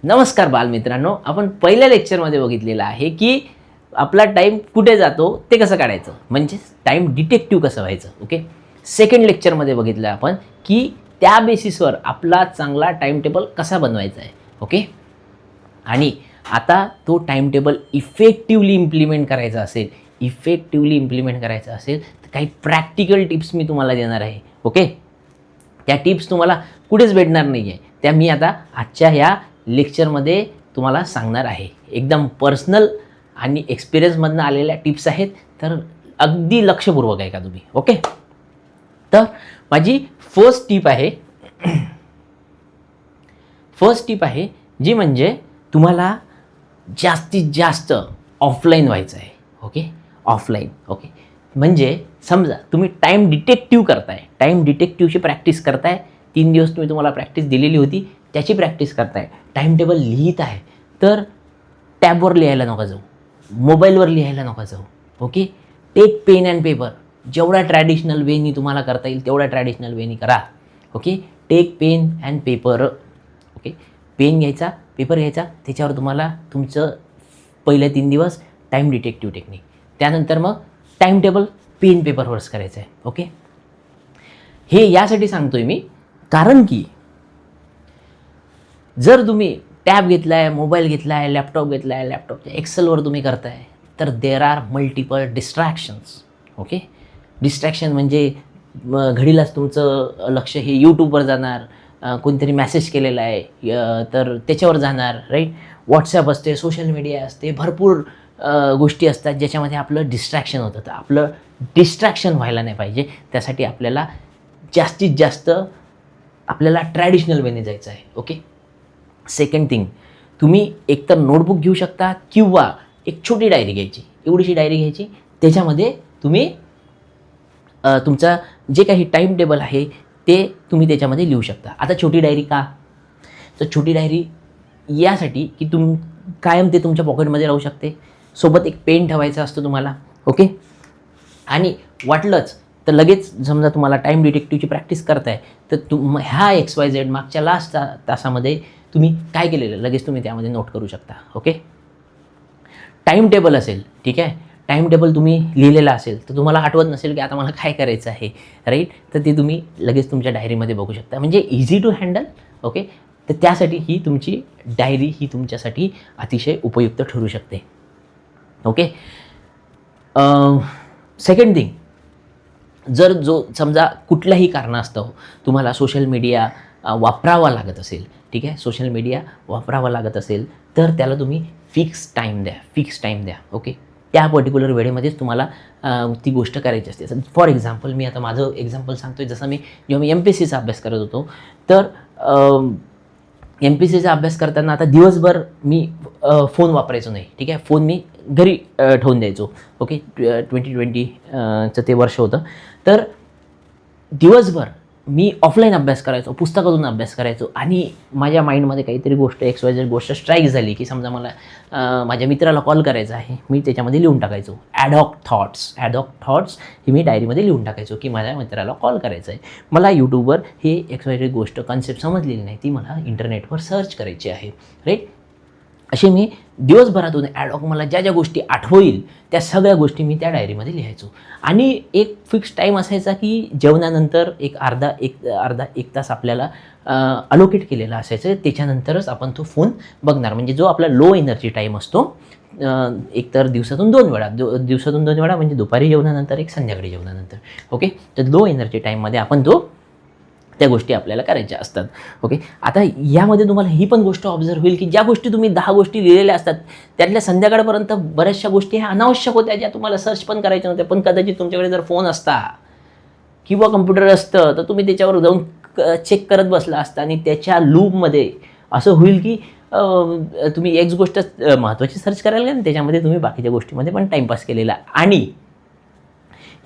नमस्कार बालमित्रांनो, आपण पहिल्या लेक्चरमध्ये बघितलेलं आहे की आपला टाईम कुठे जातो ते कसं काढायचं, म्हणजे टाईम डिटेक्टिव्ह कसं व्हायचं. ओके, सेकंड लेक्चरमध्ये बघितलं आपण की त्या बेसिसवर आपला चांगला टाईम टेबल कसा बनवायचा आहे. ओके, आणि आता तो टाईम टेबल इफेक्टिव्हली इम्प्लिमेंट करायचा असेल तर काही प्रॅक्टिकल टिप्स मी तुम्हाला देणार आहे. ओके, त्या टिप्स तुम्हाला कुठेच भेटणार नाही आहे, त्या मी आता आजच्या ह्या लेक्चरमध्ये तुम्हाला सांगणार आहे. एकदम पर्सनल आणि एक्सपिरियन्समधनं आलेल्या टिप्स आहेत, तर अगदी लक्षपूर्वक आहे का तुम्ही. ओके, तर माझी फर्स्ट टिप आहे जी म्हणजे तुम्हाला जास्तीत जास्त ऑफलाईन व्हायचं आहे. Okay, offline. ओके, म्हणजे समजा तुम्ही टाईम डिटेक्टिव्ह करताय, टाईम डिटेक्टिव्हची प्रॅक्टिस करताय. 3 दिवस तुम्हाला प्रॅक्टिस दिलेली होती, त्याची प्रॅक्टिस करताय. टाईम टेबल लिहित आहे तर टॅबवर लिहायला नका जाऊ, मोबाईलवर लिहायला नका जाऊ. Okay, take pen and paper. जेवढा ट्रॅडिशनल वेनी तुम्हाला करता येईल तेवढ्या ट्रॅडिशनल वेनी करा. Okay, take pen and paper. Okay, pen घ्यायचा, पेपर घ्यायचा, त्याच्यावर तुम्हाला तुमचं पहिल्या 3 दिवस टाईम डिटेक्टिव्ह टेक्निक, त्यानंतर मग टाईम टेबल पेन पेपरवरच करायचं आहे. ओके, हे यासाठी सांगतोय मी कारण की जर तुम्ही टॅब घेतला आहे, मोबाईल घेतला आहे, लॅपटॉप घेतला आहे, लॅपटॉपच्या एक्सेलवर तुम्ही करताय तर there are multiple distractions. Okay, distraction म्हणजे घडीलाच तुमचं लक्ष हे यूट्यूबवर जाणार, कोणतरी मेसेज केलेला आहे तर त्याच्यावर जाणार, राईट. व्हॉट्सॲप असते, सोशल मीडिया असते, भरपूर गोष्टी असतात ज्याच्यामध्ये आपलं डिस्ट्रॅक्शन होतं. तर आपलं डिस्ट्रॅक्शन व्हायला नाही पाहिजे, त्यासाठी आपल्याला जास्तीत जास्त आपल्याला ट्रॅडिशनल वेने जायचं आहे. ओके, सेकंड थिंग, तुम्ही एकतर नोटबुक घेऊ शकता किंवा एक छोटी डायरी घ्यायची, एवढीशी डायरी घ्यायची, त्याच्यामध्ये तुम्ही तुमचा जे काही टाईम टेबल आहे ते तुम्ही त्याच्यामध्ये लिहू शकता. आता छोटी डायरी का, तर छोटी डायरी यासाठी की कायम ते तुमच्या पॉकेटमध्ये राहू शकते. सोबत एक पेन ठेवायचा असतो तुम्हाला. ओके, आणि वाटलंच तर लगेच समजा तुम्हाला टाईम डिटेक्टिव्हची प्रॅक्टिस करताय तर ह्या XYZ मागच्या लास्ट तासामध्ये तुम्ही काय केलेलं लगेच तुम्ही त्यामध्ये नोट करू शकता. ओके, टाईम टेबल असेल, ठीक आहे, टाईम टेबल तुम्ही लिहिलेला असेल तर तुम्हाला आठवत नसेल की आता मला काय करायचं आहे, राईट, तर ते तुम्ही लगेच तुमच्या डायरीमध्ये बघू शकता, म्हणजे इझी टू हँडल. ओके, तर त्यासाठी ही तुमची डायरी ही तुमच्यासाठी अतिशय उपयुक्त ठरू शकते. ओके, सेकंड थिंग, जर समजा कुठल्याही कारणास्तव तुम्हाला सोशल मीडिया वापरावा लागत असेल, ठीक आहे, सोशल मीडिया वापरावा लागत असेल तर त्याला तुम्ही फिक्स टाईम द्या. ओके, त्या पर्टिक्युलर वेळेमध्येच तुम्हाला ती गोष्ट करायची असते. फॉर एक्झाम्पल मी आता माझं एक्झाम्पल सांगतो आहे. जसं जेव्हा मी MPSCचा अभ्यास करत होतो तर MPSCचा अभ्यास करताना आता दिवसभर मी फोन वापरायचो नाही, ठीक आहे, फोन मी घरी ठेवून द्यायचो. ओके, 2020चं ते वर्ष होतं. तर दिवसभर मी ऑफलाईन अभ्यास करायचो, पुस्तकातून अभ्यास करायचो, आणि माझ्या माइंडमध्ये काहीतरी गोष्ट XYZ गोष्ट स्ट्राईक झाली की समजा मला माझ्या मित्राला कॉल करायचा आहे, मी त्याच्यामध्ये लिहून टाकायचो ॲडहॉक थॉट्स ही मी डायरीमध्ये लिहून टाकायचो की माझ्या मित्राला कॉल करायचा आहे, मला यूट्यूबवर हे XYZ गोष्ट कन्सेप्ट समजलेली नाही, ती मला इंटरनेटवर सर्च करायची आहे, राईट. असे मी दिवसभरातून ॲडहॉक मला ज्या ज्या गोष्टी आठवतील त्या सगळ्या गोष्टी मी त्या डायरीमध्ये लिहायचो. आणि एक फिक्स टाईम असायचा की जेवणानंतर एक तास आपल्याला अलोकेट केलेला असायचं, त्याच्यानंतरच आपण तो फोन बघणार, म्हणजे जो आपला लो एनर्जी टाईम असतो. एकतर दिवसातून 2 वेळा म्हणजे दुपारी जेवणानंतर, एक संध्याकाळी जेवणानंतर. ओके, तर लो एनर्जी टाईममध्ये आपण त्या गोष्टी आपल्याला करायच्या असतात. ओके, आता यामध्ये तुम्हाला ही पण गोष्ट ऑब्झर्व होईल की ज्या गोष्टी तुम्ही 10 गोष्टी लिहिलेल्या असतात त्यातल्या संध्याकाळपर्यंत बऱ्याचशा गोष्टी ह्या अनावश्यक होत्या, ज्या तुम्हाला सर्च पण करायच्या नव्हत्या. पण कदाचित तुमच्याकडे जर फोन असता किंवा कम्प्युटर असतं तर तुम्ही त्याच्यावर जाऊन चेक करत बसला असता, आणि त्याच्या लूपमध्ये असं होईल की तुम्ही एक गोष्ट महत्त्वाची सर्च करायला गेला आणि त्याच्यामध्ये तुम्ही बाकीच्या गोष्टीमध्ये पण टाईमपास केलेला. आणि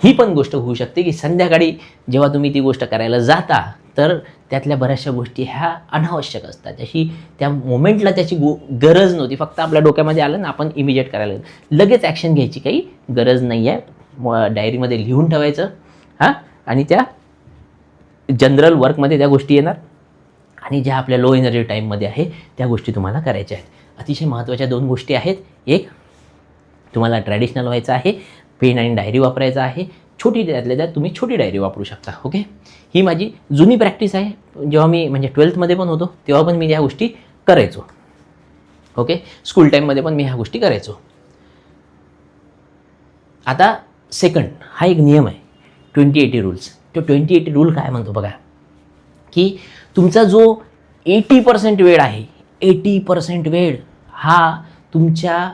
ही पण गोष्ट होऊ शकते की संध्याकाळी जेव्हा तुम्ही ती गोष्ट करायला जाता तर त्यातल्या बऱ्याचशा गोष्टी ह्या अनावश्यक असतात, जशी त्या मोमेंटला त्याची गरज नव्हती, फक्त आपल्या डोक्यामध्ये आलं ना आपण इमिजिएट करायला लगेच ॲक्शन घ्यायची काही गरज नाही आहे. डायरीमध्ये लिहून ठेवायचं, हां, आणि त्या जनरल वर्कमध्ये त्या गोष्टी येणार आणि ज्या आपल्या लो एनर्जी टाईममध्ये आहे त्या गोष्टी तुम्हाला करायच्या आहेत. अतिशय महत्त्वाच्या 2 गोष्टी आहेत. एक, तुम्हाला ट्रॅडिशनल व्हायचं आहे, पेन आणि डायरी वापरायचा आहे. छोटी त्यातल्या त्यात तुम्ही छोटी डायरी वापरू शकता. ओके, ही माझी जुनी प्रॅक्टिस आहे. जेव्हा मी म्हणजे 12थमध्ये पण होतो तेव्हा पण मी ह्या गोष्टी करायचो. ओके, स्कूल टाईममध्ये पण मी ह्या गोष्टी करायचो. आता सेकंड, हा एक नियम आहे 20-80 रूल्स. तो 20-80 रूल काय म्हणतो बघा, की तुमचा जो 80% वेळ आहे, 80% वेळ हा तुमच्या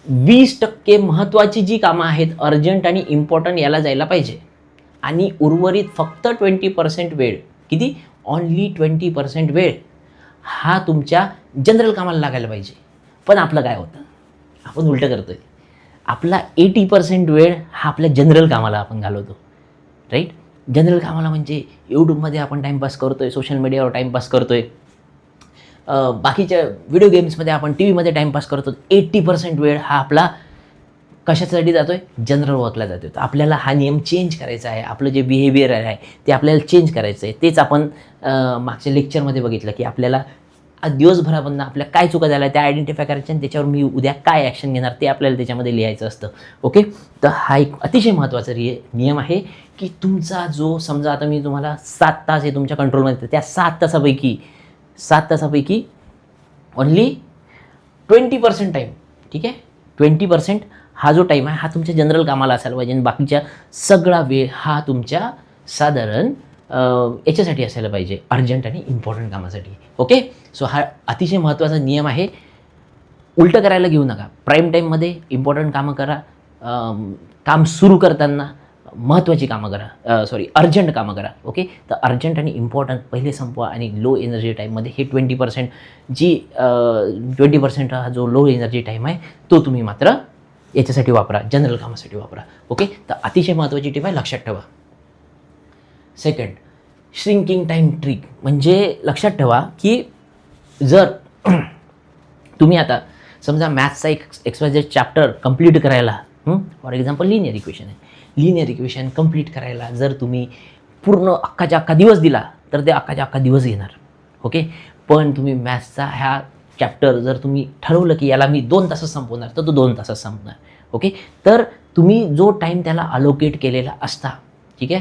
20% महत्त्वाची जी कामं आहेत, अर्जंट आणि इम्पॉर्टंट, याला जायला पाहिजे. आणि उर्वरित फक्त 20% वेळ, किती, ओन्ली 20% वेळ हा तुमच्या जनरल कामाला लागायला पाहिजे. पण आपलं काय होतं, आपण उलटं करतोय. आपला 80% वेळ हा आपल्या जनरल कामाला आपण घालवतो. राईट, जनरल कामाला म्हणजे यूट्यूबमध्ये आपण टाईमपास करतोय, सोशल मीडियावर टाईमपास करतोय, बाकीच्या व्हिडिओ गेम्समध्ये आपण टी व्हीमध्ये टाईमपास करतो. 80% वेळ हा आपला कशासाठी जातो आहे, जनरल वर्कला जातो आहे. तर आपल्याला हा नियम चेंज करायचा आहे. आपलं जे बिहेवियर आहे ते आपल्याला चेंज करायचं आहे. तेच आपण मागच्या लेक्चरमध्ये बघितलं, की आपल्याला आज दिवसभरामधनं आपल्या काय चुका झाल्या त्या आयडेंटिफाय करायच्या आणि त्याच्यावर मी उद्या काय ॲक्शन घेणार ते आपल्याला त्याच्यामध्ये लिहायचं असतं. ओके, तर हा एक अतिशय महत्त्वाचा नियम आहे, की तुमचा जो, समजा आता मी तुम्हाला 7 तास आहे तुमच्या कंट्रोलमध्ये, त्या 7 तासापैकी ओन्ली 20% टाईम, ठीक आहे, 20% हा जो टाईम आहे हा तुमच्या जनरल कामाला असायला पाहिजे आणि बाकीच्या सगळा वेळ हा तुमच्या साधारण याच्यासाठी असायला पाहिजे, अर्जंट आणि इम्पॉर्टंट कामासाठी. ओके, सो हा अतिशय महत्त्वाचा नियम आहे. उलटं करायला घेऊ नका. प्राईम टाईममध्ये इम्पॉर्टंट कामं करा, काम सुरू करताना महत्त्वाची कामं करा, अर्जंट कामं करा. ओके, तर अर्जंट आणि इम्पॉर्टंट पहिले संपवा आणि लो एनर्जी टाईममध्ये हे 20% हा जो लो एनर्जी टाईम आहे तो तुम्ही मात्र याच्यासाठी वापरा, जनरल कामासाठी वापरा. ओके, तर अतिशय महत्त्वाची टिप आहे, लक्षात ठेवा. Second, shrinking time trick. म्हणजे लक्षात ठेवा की जर तुम्ही आता समजा मॅथ्सचा एक XYZ चॅप्टर कंप्लीट करायला, फॉर एक्झाम्पल लिनियर इक्वेशन आहे, लिनियर इक्वेशन कंप्लीट करायला जर तुम्ही पूर्ण अख्खाच्या अख्खा दिवस दिला तर ते अख्खाच्या अख्खा दिवस घेणार. ओके, पण तुम्ही मॅथ्सचा ह्या चॅप्टर जर तुम्ही ठरवलं की याला मी 2 तासात संपवणार तर तो 2 तासात संपणार. ओके, तर तुम्ही जो टाईम त्याला अलोकेट केलेला असता, ठीक आहे,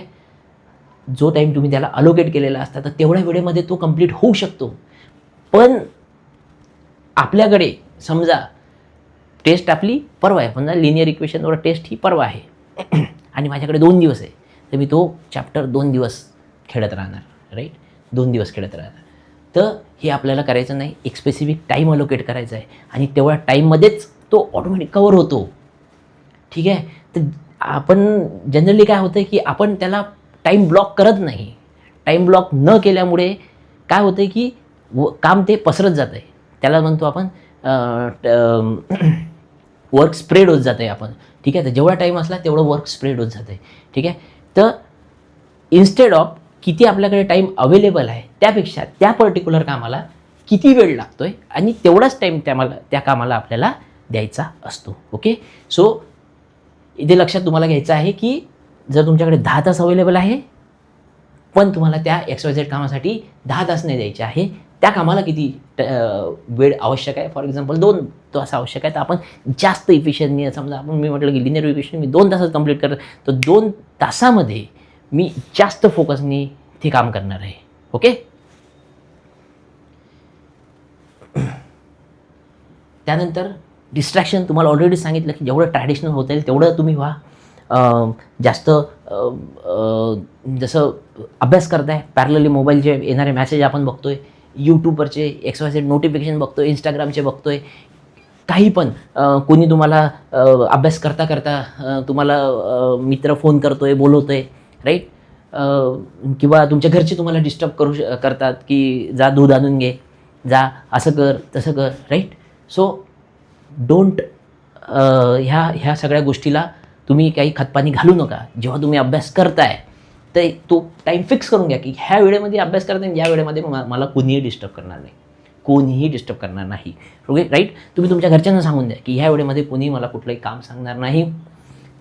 जो टाईम तुम्ही त्याला अलोकेट केलेला असता तर तेवढ्या वेळेमध्ये तो कंप्लीट होऊ शकतो. पण आपल्याकडे समजा टेस्ट आपली परवा आहे, समजा लिनियर इक्वेशनवर टेस्ट ही परवा आहे आणि माझ्याकडे 2 दिवस आहे, तर मी तो चॅप्टर 2 दिवस खेळत राहणार. राईट, 2 दिवस खेळत राहणार. तर हे आपल्याला करायचं नाही. एक स्पेसिफिक टाईम अलोकेट करायचा आहे आणि तेवढ्या टाईममध्येच तो ऑटोमॅटिक कवर होतो. ठीक आहे, तर आपण जनरली काय होतं की आपण त्याला टाईम ब्लॉक करत नाही. टाईम ब्लॉक न केल्यामुळे काय होतं की काम ते पसरत जातं आहे. त्याला म्हणतो आपण वर्क स्प्रेड होत जातं आहे आपण. ठीक आहे, तर जेवढा टाईम असला तेवढं वर्क स्प्रेड होत जातं आहे. ठीक आहे, तर इन्स्टेड ऑफ किती आपल्याकडे टाईम अवेलेबल आहे त्यापेक्षा त्या पर्टिक्युलर कामाला किती वेळ लागतो आहे आणि तेवढाच टाईम त्या कामाला आपल्याला द्यायचा असतो. ओके, सो इथे लक्षात तुम्हाला घ्यायचं आहे की जर तुमच्याकडे 10 तास अवेलेबल आहे पण तुम्हाला त्या XYZ कामासाठी 10 तास नाही द्यायचे आहे, त्या कामाला किती वेळ आवश्यक आहे, फॉर एक्झाम्पल 2 तास आवश्यक आहे, तर आपण जास्त इफिशियंटली, समजा मी म्हटलं की लिनियर इक्वेशन मी 2 तासात कंप्लीट करत, तर 2 तासामध्ये मी जास्त फोकसनी ते काम करणार आहे. ओके, त्यानंतर डिस्ट्रॅक्शन तुम्हाला ऑलरेडी सांगितलं की जेवढं ट्रॅडिशनल होता येईल तेवढं तुम्ही व्हा. जास्त जसं अभ्यास करताय पॅरलली मोबाईलचे येणारे मॅसेज आपण बघतोय, यूट्यूबवरचे XYZ नोटिफिकेशन बघतोय, इंस्टाग्रामचे बघतोय, काही पण कोणी तुम्हाला अभ्यास करता करता तुम्हाला मित्र फोन करतोय, बोलवतोय, राईट, किंवा तुमच्या घरचे तुम्हाला डिस्टर्ब करतात की जा दूध आणून घे, जा असं कर तसं कर, राईट. सो डोंट ह्या सगळ्या गोष्टीला तुम्ही काही खतपाणी घालू नका. जेव्हा तुम्ही अभ्यास करताय तर तो टाईम फिक्स करून घ्या की ह्या वेळेमध्ये अभ्यास करताय, या वेळेमध्ये मला कोणीही डिस्टर्ब करणार नाही, कोणीही डिस्टर्ब करणार नाही. Okay, right. तुम्ही तुमच्या घरच्यांना सांगून द्या की ह्या वेळेमध्ये कोणी मला कुठलंही काम सांगणार नाही,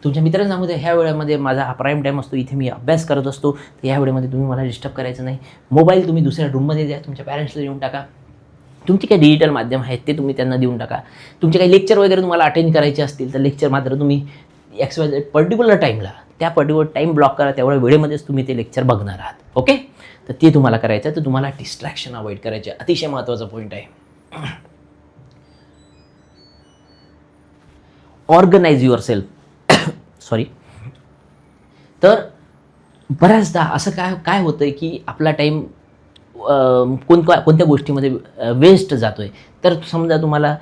तुमच्या मित्रांना सांगू द्या, ह्या वेळेमध्ये माझा हा प्राईम टाईम असतो, इथे मी अभ्यास करत असतो, तर ह्या वेळेमध्ये तुम्ही मला डिस्टर्ब करायचं नाही. मोबाईल तुम्ही दुसऱ्या रूममध्ये द्या, तुमच्या पॅरेंट्सला देऊन टाका. तुमचे काही डिजिटल माध्यम आहेत ते तुम्ही त्यांना देऊन टाका. तुमचे काही लेक्चर वगैरे तुम्हाला अटेंड करायचे असतील तर लेक्चर मात्र तुम्ही XYZ पर्टिक्युलर टाईमला, त्या पर्टिक्युलर टाईम ब्लॉक करा, तेवढ्या वेळेमध्येच तुम्ही ते लेक्चर बघणार आहात. ओके, तर ते तुम्हाला करायचं आहे. तर तुम्हाला डिस्ट्रॅक्शन अवॉइड करायचे, अतिशय महत्त्वाचा पॉईंट आहे. Organise yourself. सॉरी. तर बऱ्याचदा असं काय होतं आहे की आपला टाईम कोणत्या गोष्टीमध्ये वेस्ट जातो आहे. तर समजा तुम्हाला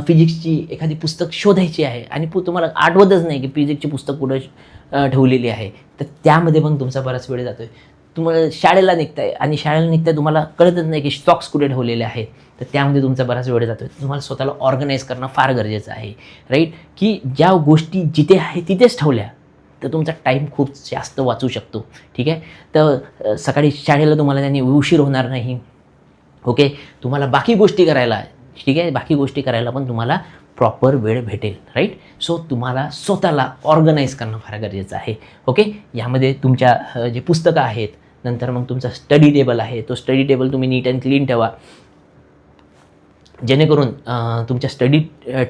फिजिक्सची एखादी पुस्तक शोधायची आहे आणि तुम्हाला आठवतच नाही की फिजिक्सची पुस्तक कुठं ठेवलेली आहे, तर त्यामध्ये पण तुमचा बराच वेळ जातो आहे. तुम्हाला शाळेला निघताय आणि शाळेला निघताय तुम्हाला कळतच नाही की स्टॉक्स कुठे ठेवलेले आहेत, तर त्यामध्ये तुमचा बराच वेळ जातो आहे. तुम्हाला स्वतःला ऑर्गनाईज करणं फार गरजेचं आहे, राईट. की ज्या गोष्टी जिथे आहे तिथेच ठेवल्या तर तुमचा टाईम खूप जास्त वाचू शकतो. ठीक आहे. तर सकाळी शाळेला तुम्हाला त्यांनी उशीर होणार नाही. ओके, तुम्हाला बाकी गोष्टी करायला, ठीक आहे, बाकी गोष्टी करायला पण तुम्हाला प्रॉपर वेळ भेटेल, राईट. सो तुम्हाला स्वतःला ऑर्गनाईज करणं फार गरजेचं आहे. ओके, यामध्ये तुमच्या जे पुस्तकं आहेत, नंतर मग तुमचा स्टडी टेबल आहे, तो स्टडी टेबल तुम्ही नीट अँड क्लीन ठेवा, जेणेकरून तुमच्या स्टडी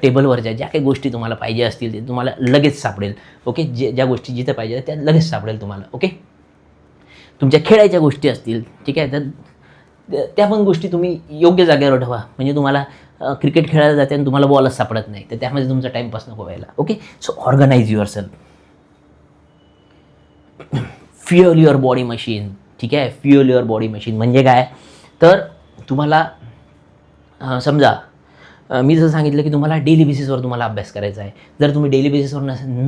टेबलवर ज्या काही गोष्टी तुम्हाला पाहिजे असतील ते तुम्हाला लगेच सापडेल. ओके, ज्या गोष्टी जिथं पाहिजे त्या लगेच सापडेल तुम्हाला. ओके, तुमच्या खेळायच्या गोष्टी असतील, ठीक आहे, तर त्या पण गोष्टी तुम्ही योग्य जागेवर ठेवा. म्हणजे तुम्हाला क्रिकेट खेळायला जाते आणि तुम्हाला बॉलच सापडत नाही, तर त्यामध्ये तुमचा टाईमपास नको व्हायला. Okay, so organise yourself. Fuel your body machine. ठीक आहे, फ्युअल युअर बॉडी मशीन म्हणजे काय, तर तुम्हाला समजा मी जसं सांगितलं की तुम्हाला डेली बेसिसवर तुम्हाला अभ्यास करायचा आहे. जर तुम्ही डेली बेसिसवर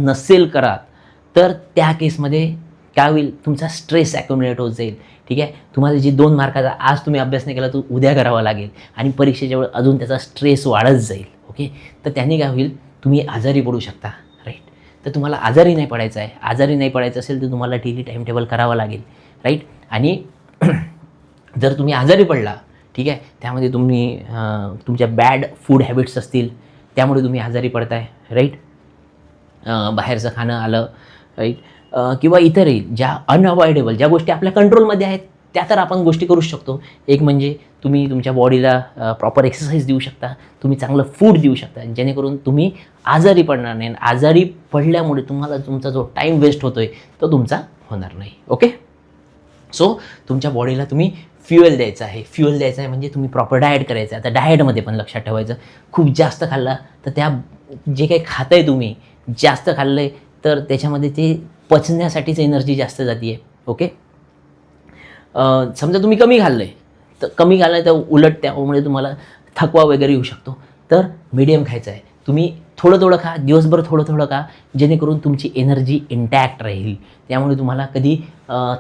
नसेल करत तर त्या केसमध्ये काय होईल, तुमचा स्ट्रेस ॲक्युमुलेट होत जाईल. ठीक आहे, तुम्हाला जी 2 मार्काचा आज तुम्ही अभ्यास नाही केला तो उद्या करावा लागेल आणि परीक्षेच्या वेळी अजून त्याचा स्ट्रेस वाढत जाईल. ओके, तर त्याने काय होईल, तुम्ही आजारी पडू शकता, राईट. तर तुम्हाला आजारी नाही पडायचं आहे. आजारी नाही पडायचं असेल तर तुम्हाला डेली टाईम टेबल करावं लागेल, राईट. आणि जर तुम्ही आजारी पडला, ठीक आहे, त्यामध्ये तुम्ही तुमच्या बॅड फूड हॅबिट्स असतील, त्यामुळे तुम्ही आजारी पडताय, राईट. बाहेरचं खाणं आलं, राईट, किंवा इतरही ज्या अनअवॉइडेबल ज्या गोष्टी आपल्या कंट्रोलमध्ये आहेत त्या तर आपण गोष्टी करू शकतो. एक म्हणजे तुम्ही तुमच्या बॉडीला प्रॉपर एक्सरसाइज देऊ शकता, तुम्ही चांगलं फूड देऊ शकता, जेणेकरून तुम्ही आजारी पडणार नाही. आजारी पडल्यामुळे तुम्हाला तुमचा जो टाईम वेस्ट होतो आहे तो तुमचा होणार नाही. ओके, सो तुमच्या बॉडीला तुम्ही फ्युएल द्यायचं आहे. फ्युएल द्यायचं आहे म्हणजे तुम्ही प्रॉपर डाएट करायचं आहे. आता डाएटमध्ये पण लक्षात ठेवायचं, खूप जास्त खाल्ला तर त्या जे काही खात आहे तुम्ही जास्त खाल्लं आहे तर त्याच्यामध्ये ते पचण्यासाठीच एनर्जी जास्त जाते आहे. ओके, समजा तुम्ही कमी खाल्लं आहे तर कमी खाल्लं आहे तर उलट त्यामुळे तुम्हाला थकवा वगैरे येऊ शकतो. तर मीडियम खायचं आहे. तुम्ही थोडं थोडं खा, दिवसभर थोडं थोडं खा, जेणेकरून तुमची एनर्जी इंटॅक्ट राहील. त्यामुळे तुम्हाला कधी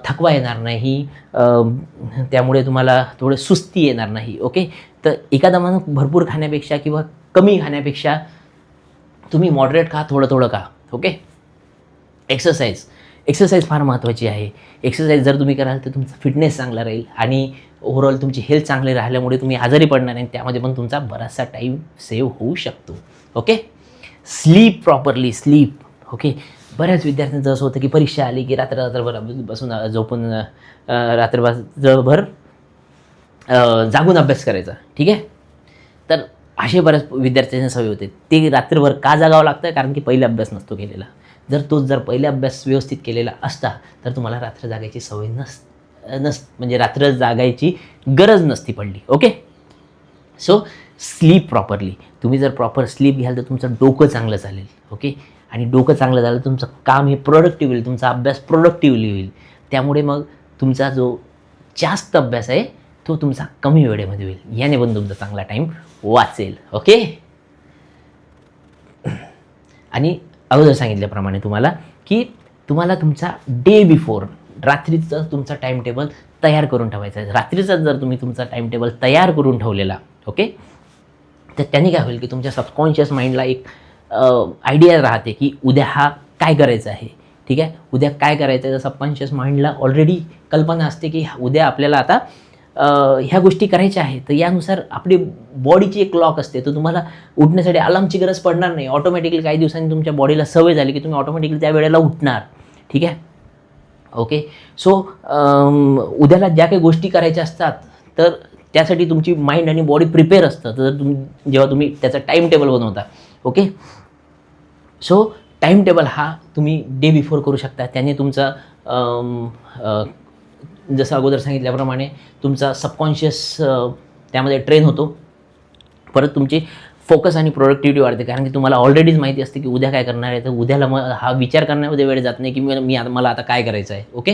थकवा येणार नाही, त्यामुळे तुम्हाला थोडं सुस्ती येणार नाही. ओके, तर एखादा माणूस भरपूर खाण्यापेक्षा किंवा कमी खाण्यापेक्षा तुम्ही मॉडरेट खा, थोडं थोडं खा. ओके, एक्सरसाइज फार महत्त्वाची आहे. एक्सरसाइज जर तुम्ही कराल तर तुमचा फिटनेस चांगला राहील आणि ओव्हरऑल तुमची हेल्थ चांगली राहिल्यामुळे तुम्ही आजारी पडणार नाही. त्यामध्ये पण तुमचा बराचसा टाईम सेव्ह होऊ शकतो. Okay, sleep properly, sleep. Okay, बऱ्याच विद्यार्थ्यांचं असं होतं की परीक्षा आली की रात्रभर बसून झोपून रात्रभर जागून अभ्यास करायचा. ठीक आहे, तर असे बऱ्याच विद्यार्थ्यांना सवय होते. ते रात्रभर का जागावं लागतं, कारण की पहिले अभ्यास नसतो केलेला. जर पहिले अभ्यास व्यवस्थित केलेला असता तर तुम्हाला रात्र जागायची सवय म्हणजे रात्र जागायची गरज नसती पडली. Okay, so sleep properly. तुम्ही जर प्रॉपर स्लीप घ्याल तर तुमचं डोकं चांगलं चालेल. ओके, आणि डोकं चांगलं झालं तुमचं काम हे प्रोडक्टिव्ह होईल, तुमचा अभ्यास प्रोडक्टिव्हली होईल. त्यामुळे मग तुमचा जो जास्त अभ्यास आहे तो तुमचा कमी वेळेमध्ये होईल. याने पण तुमचा चांगला टाईम वाचेल. ओके, आणि अगोदर सांगितल्याप्रमाणे तुम्हाला की तुम्हाला तुमचा डे बिफोर रात्रीचं तुमचा टाईम टेबल तयार करून ठेवायचा आहे. रात्रीचा जर तुम्ही तुमचा टाईम टेबल तयार करून ठेवलेला, ओके, तर त्याने काय होईल की तुमच्या सबकॉन्शियस माइंडला एक आयडिया राहते की उद्या हा काय करायचं आहे. ठीक आहे, उद्या काय करायचं आहे, तर सबकॉन्शियस माइंडला ऑलरेडी कल्पना असते की उद्या आपल्याला आता ह्या गोष्टी करायच्या आहेत, तर यानुसार आपली बॉडीची एक क्लॉक असते. तर तुम्हाला उठण्यासाठी अलार्मची गरज पडणार नाही. ऑटोमॅटिकली काही दिवसांनी तुमच्या बॉडीला सवय झाली की तुम्ही ऑटोमॅटिकली त्या वेळेला उठणार. ठीक आहे, ओके. सो उद्याला ज्या काही गोष्टी करायच्या असतात तर त्यासाठी तुमची माइंड आणि बॉडी प्रिपेअर असतं. तर जेव्हा तुम्ही त्याचा टाईम टेबल बनवता, ओके. सो टाईम टेबल हा तुम्ही डे बिफोर करू शकता. त्याने तुमचा जसं अगोदर सांगितल्याप्रमाणे तुमचा सबकॉन्शियस त्यामध्ये ट्रेन होतो. परत तुमची फोकस आणि प्रोडक्टिव्हिटी वाढते, कारण की तुम्हाला ऑलरेडीच माहिती असते की उद्या काय करणार आहे. तर उद्याला मग हा विचार करण्यामध्ये वेळ जात नाही की मला आता काय करायचं आहे, ओके.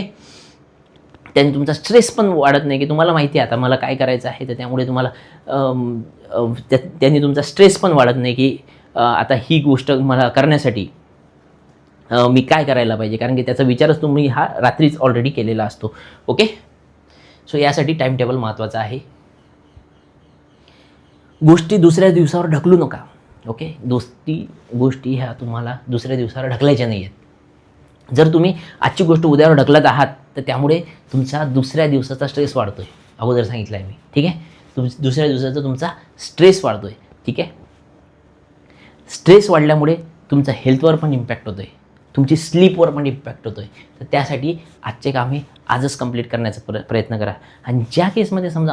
त्याने तुमचा स्ट्रेस पण वाढत नाही की तुम्हाला माहिती आहे आता मला काय करायचं आहे. तर त्यामुळे तुम्हाला त्यांनी तुमचा स्ट्रेस पण वाढत नाही की आता ही गोष्ट मला करण्यासाठी मी काय करायला पाहिजे, कारण की त्याचा विचारच तुम्ही हा रात्रीच ऑलरेडी केलेला असतो, ओके. सो यासाठी टाईम टेबल महत्त्वाचा आहे. गोष्टी दुसऱ्या दिवसावर ढकलू नका, ओके. गोष्टी ह्या तुम्हाला दुसऱ्या दिवसावर ढकलायच्या नाही आहेत. जर तुम्ही आजची गोष्ट उद्यावर ढकलत आहात तर त्यामुळे तुमचा दुसऱ्या दिवसाचा स्ट्रेस वाढतो आहे. अगोदर सांगितलं आहे मी, ठीक आहे. दुसऱ्या दिवसाचा तुमचा स्ट्रेस वाढतो आहे, ठीक आहे. स्ट्रेस वाढल्यामुळे तुमचा हेल्थवर पण इम्पॅक्ट होतो आहे, तुमची स्लीपवर पण इम्पॅक्ट होतो आहे. तर त्यासाठी आजचे कामे आजच कंप्लीट करण्याचा प्रयत्न करा. आणि ज्या केसमध्ये समजा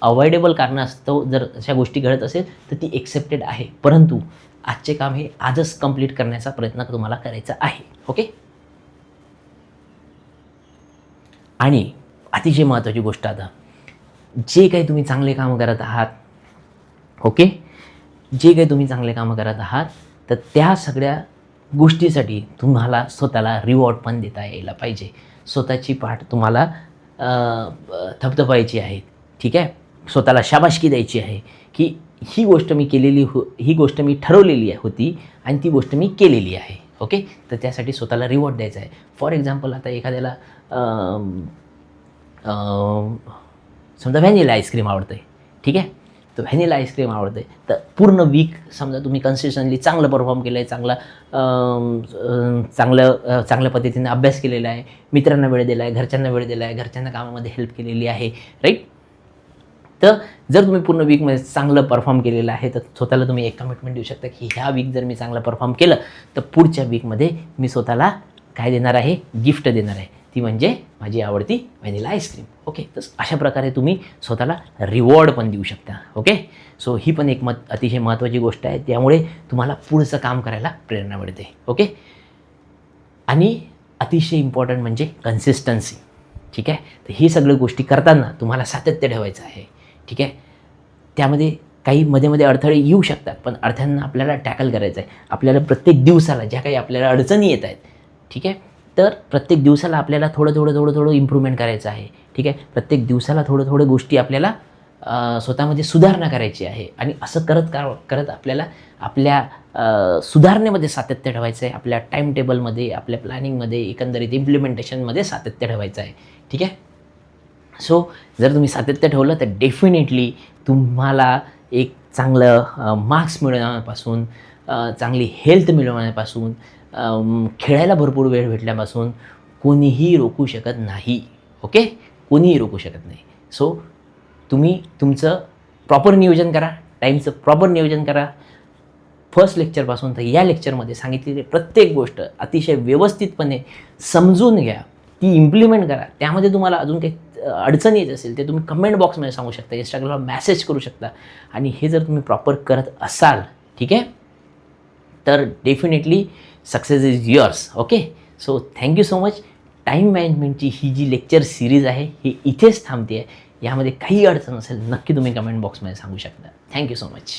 अवॉइडेबल कारणास्तव जर अशा गोष्टी घडत असेल तर ती एक्सेप्टेड आहे, परंतु आजचे काम हे आजच कंप्लीट करण्याचा प्रयत्न तुम्हाला करायचा आहे, ओके. आणि अतिशय महत्त्वाची गोष्ट, आता जे काही तुम्ही चांगले कामं करत आहात, ओके, जे काही तुम्ही चांगले कामं करत आहात तर त्या सगळ्या गोष्टीसाठी तुम्हाला स्वतःला रिवॉर्ड पण देता यायला पाहिजे. स्वतःची पाठ तुम्हाला थपथपायची आहे, ठीक आहे. स्वतःला शाबासकी द्यायची आहे की ही गोष्ट मी ही गोष्ट मी ठरवलेली होती आणि ती गोष्ट मी केलेली आहे, ओके. तर त्यासाठी स्वतःला रिवॉर्ड द्यायचा आहे. फॉर एक्झाम्पल, आता एखाद्याला समजा व्हॅनिला आईस्क्रीम आवडतं आहे, ठीक आहे. तर व्हॅनिला आईस्क्रीम आवडते, तर पूर्ण वीक समजा तुम्ही कन्सिस्टंटली चांगलं परफॉर्म केलं आहे, चांगल्या पद्धतीने अभ्यास केलेला आहे, मित्रांना वेळ दिला आहे, घरच्यांना वेळ दिला आहे, घरच्यांना कामामध्ये हेल्प केलेली आहे, राईट. तर जर तुम्ही पूर्ण वीकमध्ये चांगलं परफॉर्म केलेलं आहे तर स्वतःला तुम्ही एक कमिटमेंट देऊ शकता की ह्या वीक जर मी चांगलं परफॉर्म केलं तर पुढच्या वीकमध्ये मी स्वतःला काय देणार आहे, गिफ्ट देणार आहे. ती म्हणजे माझी आवडती व्हॅनिला आईस्क्रीम, ओके. तर अशा प्रकारे तुम्ही स्वतःला रिवॉर्ड पण देऊ शकता, ओके. सो ही पण एक अतिशय महत्त्वाची गोष्ट आहे. त्यामुळे तुम्हाला पुढचं काम करायला प्रेरणा मिळते, ओके. आणि अतिशय इम्पॉर्टंट म्हणजे कन्सिस्टन्सी, ठीक आहे. तर ही सगळ्या गोष्टी करताना तुम्हाला सातत्य ठेवायचं आहे, ठीक आहे. त्यामध्ये काही मध्ये अडथळे येऊ शकतात, पण अडथळ्यांना आपल्याला टॅकल करायचं आहे. आपल्याला प्रत्येक दिवसाला ज्या काही आपल्याला अडचणी येत आहेत, ठीक आहे, तर प्रत्येक दिवसाला आपल्याला थोडं इम्प्रूव्हमेंट करायचं आहे, ठीक आहे. प्रत्येक दिवसाला थोडं गोष्टी आपल्याला स्वतःमध्ये सुधारणा करायची आहे. आणि असं करत आपल्याला आपल्या सुधारणेमध्ये सातत्य ठेवायचं आहे. आपल्या टाईम टेबलमध्ये, आपल्या प्लॅनिंगमध्ये, एकंदरीत इम्प्लिमेंटेशनमध्ये सातत्य ठेवायचं आहे, ठीक आहे. सो जर तुम्ही सातत्य ठेवलं तर डेफिनेटली तुम्हाला एक चांगलं मार्क्स मिळवण्यापासून, चांगली हेल्थ मिळवण्यापासून, खेळायला भरपूर वेळ भेटल्यापासून कोणीही रोखू शकत नाही, ओके. कोणीही रोखू शकत नाही. सो तुम्ही तुमचं प्रॉपर नियोजन करा, टाईमचं प्रॉपर नियोजन करा. फर्स्ट लेक्चरपासून तर या लेक्चरमध्ये सांगितलेली प्रत्येक गोष्ट अतिशय व्यवस्थितपणे समजून घ्या, ती इम्प्लिमेंट करा. त्यामध्ये तुम्हाला अजून काही अडचणी येत असेल ते तुम्ही कमेंट बॉक्समध्ये सांगू शकता, इंस्टाग्रामला मेसेज करू शकता. आणि हे जर तुम्ही प्रॉपर करत असाल, ठीक आहे, तर definitely success is yours, okay. So thank you so much. Time मॅनेजमेंटची ही जी लेक्चर सिरीज आहे ही इथेच थांबते आहे. यामध्ये काही अडचण असेल नक्की तुम्ही कमेंट बॉक्समध्ये सांगू शकता. Thank you so much.